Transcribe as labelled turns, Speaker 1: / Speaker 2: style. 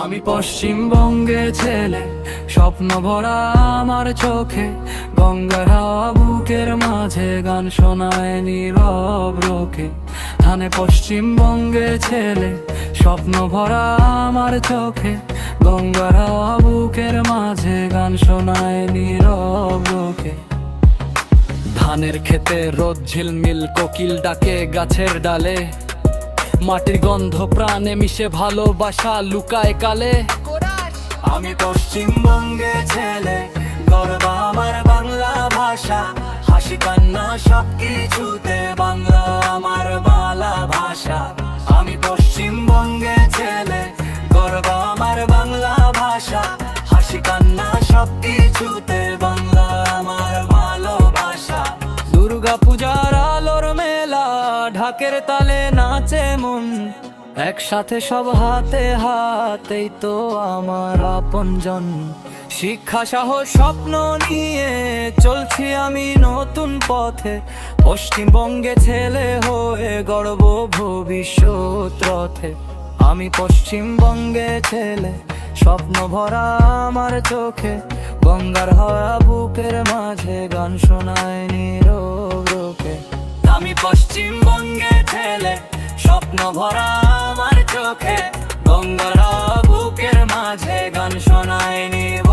Speaker 1: আমি পশ্চিমবঙ্গে ছেলে, স্বপ্ন ভরা আমার চোখে, গঙ্গার হাওয়া বুকের মাঝে গান শোনায় নীরব রোকে। ধানে পশ্চিমবঙ্গে ছেলে, স্বপ্ন ভরা আমার চোখে, গঙ্গার হাওয়া বুকের মাঝে গান শোনায় নীরব রোকে। ধানের খেতে রোদ ঝিলমিল, কোকিল ডাকে গাছের ডালে, মাটির গন্ধ প্রাণে মিশে, ভালোবাসা লুকায় কালে। আমি পশ্চিমবঙ্গে ছেলে, গর্ব আমার বাংলা ভাষা, হাসি কান্না সবকিছুতে বাংলা আমার বালা ভাষা। আমি পশ্চিমবঙ্গে ছেলে, গর্ব আমার বাংলা ভাষা, হাসি কান্না সবকিছুতে বাংলা আমার ভালোবাসা। দুর্গা পূজার আলোর মেলা, ঢাকের তালে নাচে মন, একসাথে সব হাতে হাতেই তো আমার আপনজন। শিক্ষা সাহস স্বপ্ন নিয়ে চলছি আমি নতুন পথে, পশ্চিমবঙ্গে ছেলে হয়ে গর্ব ভবিষ্যৎ রথে। আমি পশ্চিমবঙ্গে ছেলে, স্বপ্ন ভরা আমার চোখে, গঙ্গার হাওয়া বুকের মাঝে গান শোনায় নীরব রোকে। আমি পশ্চিমবঙ্গে ছেলে, স্বপ্ন ভরা আমার চোখে, গঙ্গার হাওয়া বুকের মাঝে গান শোনায় নীরব